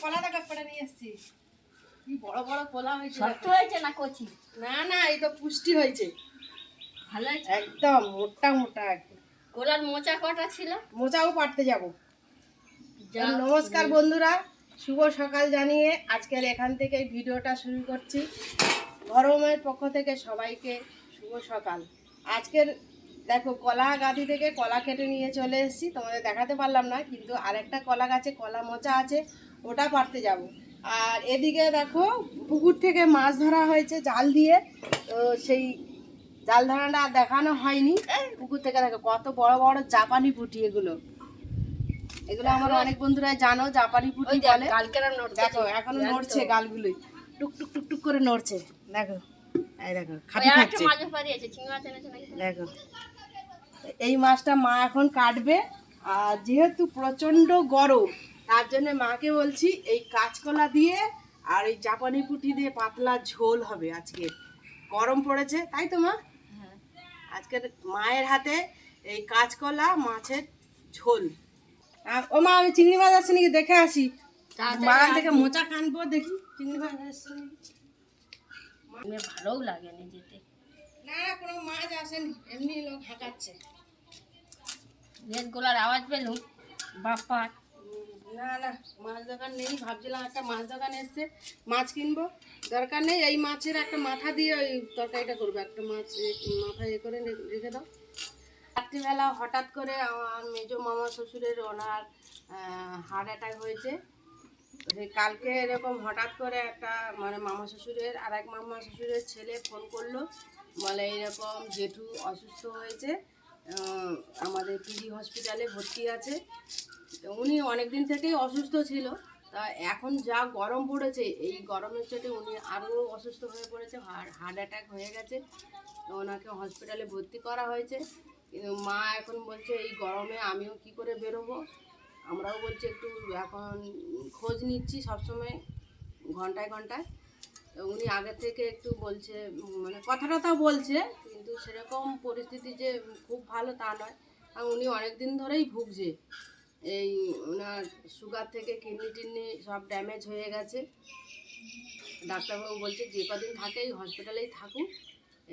কলা দেখা করে নিয়ে এসেছি। কি বড় বড় কলা হয়েছে। শক্ত হয়েছে না কচি? না না, এই তো পুষ্টি হয়েছে, ভালো হয়েছে একদম মোটা মোটা। একদম কলার মোচা কটা ছিল? মোচাও পাড়তে যাবো। নমস্কার বন্ধুরা, শুভ সকাল জানিয়ে আজকের এখান থেকে ভিডিওটা শুরু করছি। গরমের পক্ষ থেকে সবাইকে শুভ সকাল। আজকের দেখো কলা গাদি থেকে কলা কেটে নিয়ে চলে এসেছি, তোমাদের দেখাতে পারলাম না, কিন্তু আরেকটা কলা গাছে কলা মোচা আছে, ওটা পাড়তে যাব। আর এদিকে দেখো পুকুর থেকে মাছ ধরা হয়েছে জাল দিয়ে, তো সেই জাল ধরাটা দেখানো হয়নি। পুকুর থেকে দেখো কত বড় বড় জাপানি পুঁটি, এগুলো আমার অনেক বন্ধুরা জানো জাপানি পুঁটি বলে। দেখো এখনো নড়ছে গালগুলোই, টুক টুক টুক টুক করে নড়ছে। দেখো এই দেখো খাবি খাচ্ছে। দেখো এই মাছটা মা এখন কাটবে। আর যেহেতু প্রচন্ড গরম, তার জন্য মাকে বলছি এই কাঁচকলা দিয়ে আর এই জাপানি পুঁটি দিয়ে পাতলা ঝোল হবে আজকে। গরম পড়েছে তাই তো মা? আজকের মায়ের হাতে এই কাঁচকলা মাছের ঝোল। ও মা, আমি চিংড়ি মাছ আসছে নাকি দেখে আসি, বাগান থেকে মোচা কানবো, দেখি চিংড়ি মাছ আসছে নাকি। ভালোও লাগে না যেতে। না কোনো মাছ আসেনি, এমনি লোক হাঁকাচ্ছে। বেশ গোলার আওয়াজ পেলুম বাপ্পা। না না, মাছ দোকান নেই, ভাবছিলাম একটা মাছ দোকান এসছে মাছ কিনবো, দরকার নেই। এই মাছের একটা মাথা দিয়ে ওই তরকারিটা করবো, একটা মাছ মাথা ইয়ে করে রেখে দাও। রাত্রিবেলা হঠাৎ করে আমার মেজো মামা শ্বশুরের ওনার হার্ট অ্যাটাক হয়েছে। সেই কালকে এরকম হঠাৎ করে একটা মানে মামা শ্বশুরের আর এক মামা শ্বশুরের ছেলে ফোন করলো, বলে এইরকম জেঠু অসুস্থ হয়েছে, আমাদের পিজি হসপিটালে ভর্তি আছে। উনি অনেক দিন থেকেই অসুস্থ ছিল, তা এখন যা গরম পড়েছে এই গরমের চোটে উনি আরও অসুস্থ হয়ে পড়েছে, হার্ট অ্যাটাক হয়ে গেছে। তো ওনাকে হসপিটালে ভর্তি করা হয়েছে। কিন্তু মা এখন বলছে এই গরমে আমিও কি করে বেরোবো। আমরাও বলছি একটু এখন খোঁজ নিচ্ছি সবসময়, ঘন্টায় ঘন্টায়। উনি আগে থেকে একটু বলছে, মানে কথা টথাও বলছে, কিন্তু সেরকম পরিস্থিতি যে খুব ভালো তা নয়। আর উনি অনেক দিন ধরেই ভুগছে, এই ওনার সুগার থেকে কিডনি টিডনি সব ড্যামেজ হয়ে গেছে। ডাক্তারবাবু বলছে যে কদিন থাকে এই হসপিটালেই থাকুক,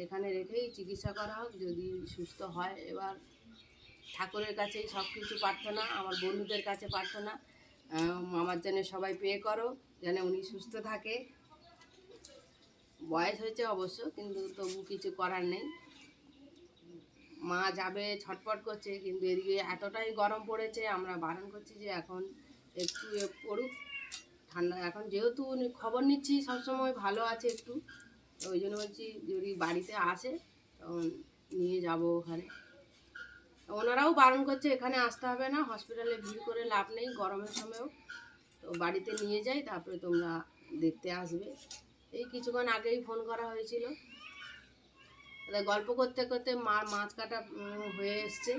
এখানে রেখেই চিকিৎসা করা হোক, যদি সুস্থ হয়। এবার ঠাকুরের কাছেই সব কিছু প্রার্থনা, আমার বন্ধুদের কাছে প্রার্থনা, আমার জন্য সবাই প্রে করো যেন উনি সুস্থ থাকে। বয়স হয়েছে অবশ্য, কিন্তু তবু কিছু করার নেই। মা যাবে ছটফট করছে, কিন্তু এদিকে এতটাই গরম পড়েছে, আমরা বারণ করছি যে এখন একটু পড়ুক ঠান্ডা। এখন যেহেতু উনি খবর নিচ্ছি সবসময় ভালো আছে একটু, ওই জন্য বলছি যদি বাড়িতে আসে তখন নিয়ে যাব ওখানে। ওনারাও বারণ করছে এখানে আসতে হবে না, হসপিটালে ভিড় করে লাভ নেই গরমের সময়ও, তো বাড়িতে নিয়ে যাই তারপরে তোমরা দেখতে আসবে। এই কিছুক্ষণ আগেই ফোন করা হয়েছিল। গল্প করতে করতে মার মাছ কাটা হয়ে এসছে।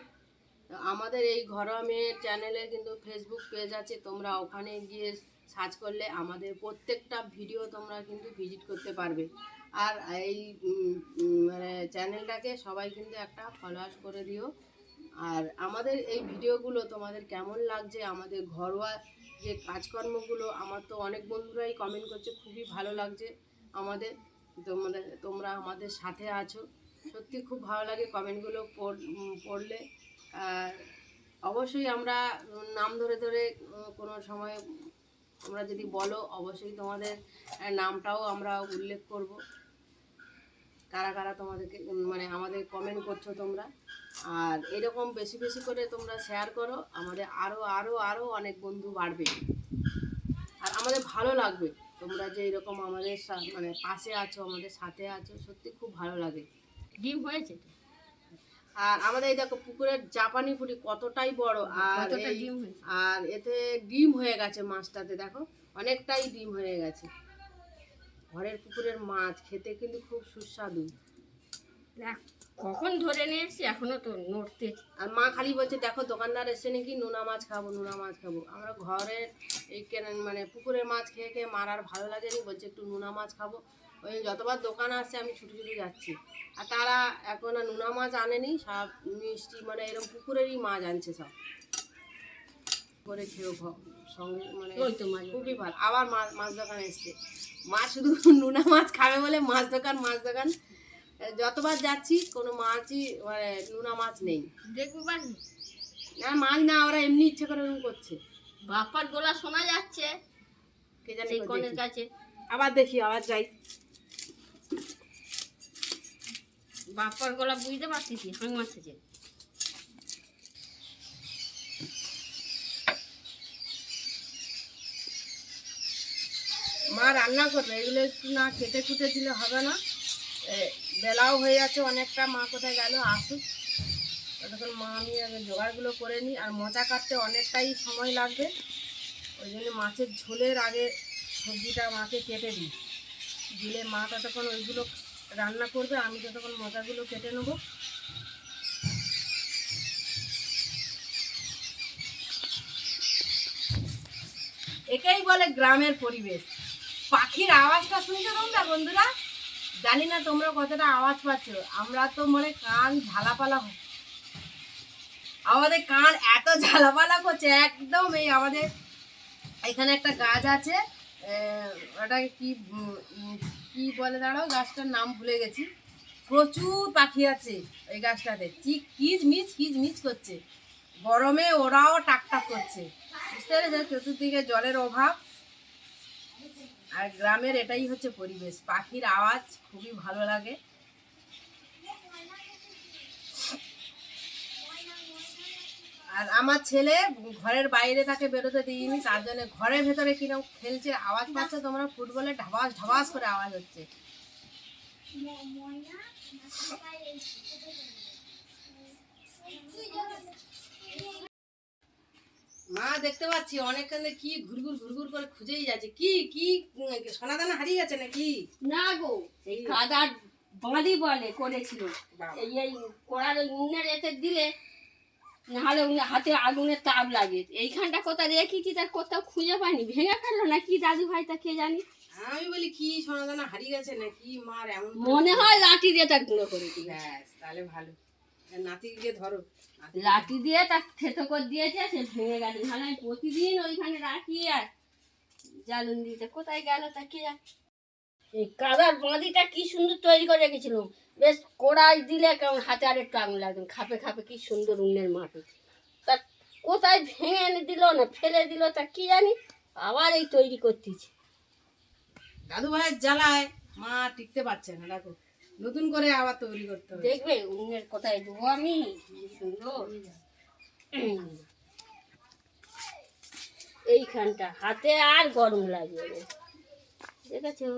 আমাদের এই ঘরোয়া মেয়ের চ্যানেলে কিন্তু ফেসবুক পেজ আছে, তোমরা ওখানে গিয়ে সার্চ করলে আমাদের প্রত্যেকটা ভিডিও তোমরা কিন্তু ভিজিট করতে পারবে। আর এই মানে চ্যানেলটাকে সবাই কিন্তু একটা ফলোয়ার্স করে দিও। আর আমাদের এই ভিডিওগুলো তোমাদের কেমন লাগছে, আমাদের ঘরোয়া যে কাজকর্মগুলো, আমার তো অনেক বন্ধুরাই কমেন্ট করছে খুবই ভালো লাগছে আমাদের, তোমরা আমাদের সাথে আছো, সত্যি খুব ভালো লাগে কমেন্টগুলো পড়লে। আর অবশ্যই আমরা নাম ধরে ধরে কোনো সময় তোমরা যদি বলো অবশ্যই তোমাদের নামটাও আমরা উল্লেখ করব, কারা কারা তোমাদেরকে মানে আমাদের কমেন্ট করছো তোমরা। আর এরকম বেশি বেশি করে তোমরা শেয়ার করো, আমাদের আরও আরও আরও অনেক বন্ধু বাড়বে। আর আমাদের ভালো লাগবে তোমরা যে এরকম আমাদের মানে পাশে আছো, আমাদের সাথে আছো, সত্যি খুব ভালো লাগে। ডিম হয়েছে তো? আর আমাদের এই দেখো পুকুরের জাপানি পুঁটি কতটাই বড়, আর এতে ডিম হয়ে গেছে মাছটাতে, দেখো অনেকটাই ডিম হয়ে গেছে। ঘরের পুকুরের মাছ খেতে কিন্তু খুব সুস্বাদু। কখন ধরে নিয়ে এসছি এখনো তো নড়তে। আর মা খালি বলছে দেখো দোকানদার এসে নাকি নোনা মাছ খাবো, নোনা মাছ খাবো। আমরা ঘরের এই মানে পুকুরের মাছ খেয়ে খেয়ে মার আর ভালো লাগেনি, বলছে একটু নোনা মাছ খাবো। ওই যতবার দোকান আসছে আমি ছুটে ছুটে যাচ্ছি, আর তারা এখন আর নোনা মাছ আনেনি, সব মিষ্টি মানে এরকম পুকুরেরই মাছ আনছে সব। করে খেয়েও সঙ্গে মানে ওই তো মাছ খুবই ভালো। আবার মাছ দোকান এসছে, মা শুধু নোনা মাছ খাবে বলে মাছ দোকান যতবার যাচ্ছি কোনো মাছই মানে নোনা মাছ নেই। দেখবো বাড়ি না মাছ না, ওরা এমনি ইচ্ছে করে ওরকম করছে। বাপ্পার গলা শোনা যাচ্ছে কে জানে, সেই কই কনের দেখি। কাছে। আবার দেখি, আবার যাই। বাপ্পার গলা বুঝতে পারতেছি হাঁক মারতেছে। মা রান্না করবে, এগুলো একটু না কেটে কুটে দিলে হবে না। বেলাও হয়ে যাচ্ছে অনেকটা, মা কোথায় গেল, আসুক ততক্ষণ মা আমি আগে জোগাড়গুলো করে নিই। আর মোচা কাটতে অনেকটাই সময় লাগবে, ওই জন্য মাছের ঝোলের আগে সবজিটা মাকে কেটে দিই, দিলে মা ততক্ষণ ওইগুলো রান্না করবে, আমি ততক্ষণ মোচাগুলো কেটে নেবো। একেই বলে গ্রামের পরিবেশ। পাখির আওয়াজটা শুনছো তোমরা বন্ধুরা? জানি না তোমরা কতটা আওয়াজ পাচ্ছ, আমরা তো মানে কান ঝালাপালা, আমাদের কান এত ঝালাপালা করছে একদম। এই আমাদের এখানে একটা গাছ আছে, ওটাকে কি বলে, দাঁড়াও গাছটার নাম ভুলে গেছি। প্রচুর পাখি আছে ওই গাছটাতে, কিচমিচ করছে, গরমে ওরাও টাকটাক করছে, বুঝতে পেরেছো? চতুর্দিকে জলের অভাব, আর গ্রামের এটাই হচ্ছে পরিবেশ। পাখির আওয়াজ খুবই ভালো লাগে। আর আমার ছেলে ঘরের বাইরে তাকে বেরোতে দিইনি, তার জন্য ঘরের ভেতরে কিরকম খেলছে, আওয়াজ পাচ্ছে তোমরা, ফুটবলের ঢাবাস ঢাবাস করে আওয়াজ হচ্ছে। মা দেখতে পাচ্ছি অনেকক্ষণ কি ঘুরঘুর করে খুঁজেই যাচ্ছে, কি সোনাদানা হারিয়ে গেছে নাকি? না গো, এই কাদার বাঁধি বলে করেছিল, এই কড়ার উনুনের এতে দিলে নাহলে হাতে আগুনের তাপ লাগে। এইখানটা কোথায় রেখেছি তার কোথাও খুঁজে পাইনি, ভেঙে ফেললো না কি দাদু ভাই, তা কে জানি। আমি বলি কি সোনাদানা হারিয়ে গেছে নাকি, মার এমন মনে হয় লাঠি দিয়ে তার গুঁড়ো করে দিল। ব্যাস তাহলে ভালো, নাতিকে ধরো। লাঠি দিয়ে তার থেতো করে দিয়েছে, সে ভেঙে গেছে। নাহলে আমি প্রতিদিন ওইখানে রাখি আর জ্বালুন দিতে, কোথায় গেল তা কে জানে। এই কাদার বাঁধিটা কি সুন্দর তৈরি করে রেখেছিল, বেশ কড়াই দিলে কেমন হাতে আর একটু আঙুল লাগবে, খাপে খাপে কি সুন্দর উন্নের মাটি। তা কোথায় ভেঙে এনে দিল না ফেলে দিল তা কি জানি, আবার এই তৈরি করতেছি। দাদু ভাইয়ের জ্বালায় মা টিকতে পারছে না, দেখো নতুন করে আবার তৈরি করতে হবে। দেখবে উন্নের কোথায় দেবো আমি, কি সুন্দর এইখানটা হাতে আর গরম লাগবে, দেখেছো?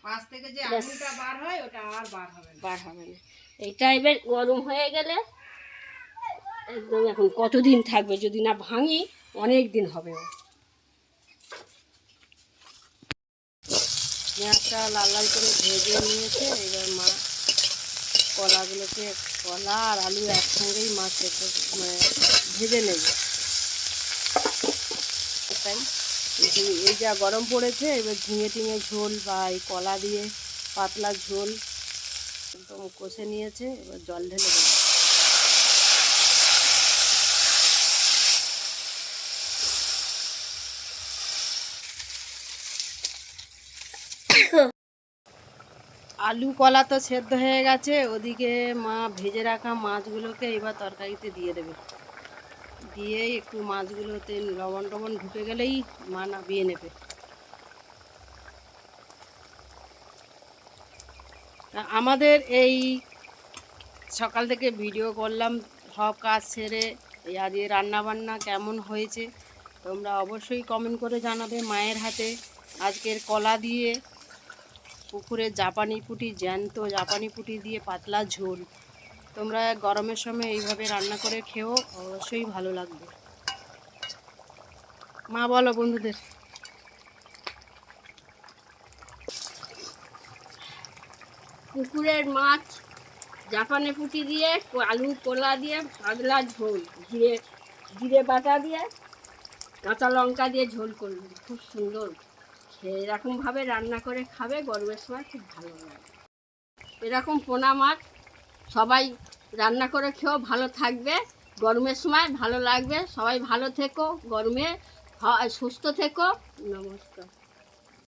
পাশ থেকে যে আগুনটা বার হয় ওটা আর বার হবে না। বার হবে না। এই টাইপের গরম হয়ে গেলে একদম এখন কতদিন থাকবে, যদি না ভাঙি অনেক দিন হবে। পেঁয়াজটা লাল লাল করে ভেজে নিয়েছে, এবার মা কলাগুলোকে, কলা আর আলু একসঙ্গেই মাছ মানে ভেজে নেবে। তাই এই যা গরম পড়েছে, এবার ঝিঙে টিঙে ঝোল বা এই কলা দিয়ে পাতলা ঝোল একদম কষে নিয়েছে, এবার জল ঢেলে দেবে। আলু কলা তো সেদ্ধ হয়ে গেছে, ওদিকে মা ভেজে রাখা মাছগুলোকে এবার তরকারিতে দিয়ে দেবে, দিয়ে একটু মাছগুলোতে লবণ টবণ ঢুকে গেলেই মা নামিয়ে নেবে। আমাদের এই সকাল থেকে ভিডিও করলাম, সব কাজ সেরে আজকে রান্নাবান্না কেমন হয়েছে তোমরা অবশ্যই কমেন্ট করে জানাবে। মায়ের হাতে আজকের কলা দিয়ে পুকুরের জাপানি পুঁটি, জ্যান্ত জাপানি পুঁটি দিয়ে পাতলা ঝোল, তোমরা গরমের সময় এইভাবে রান্না করে খেও, অবশ্যই ভালো লাগবে। মা বলো বন্ধুদের। পুকুরের মাছ জাপানি পুঁটি দিয়ে আলু কলা দিয়ে পাতলা ঝোল, জিরে বাটা দিয়ে কাঁচা লঙ্কা দিয়ে ঝোল করলাম, খুব সুন্দর। এরকমভাবে রান্না করে খাবে গরমের সময়, খুব ভালো লাগে। এরকম পোনা মাছ সবাই রান্না করে খেয়েও ভালো থাকবে, গরমের সময় ভালো লাগবে। সবাই ভালো থেকো, গরমে সুস্থ থেকো। নমস্কার।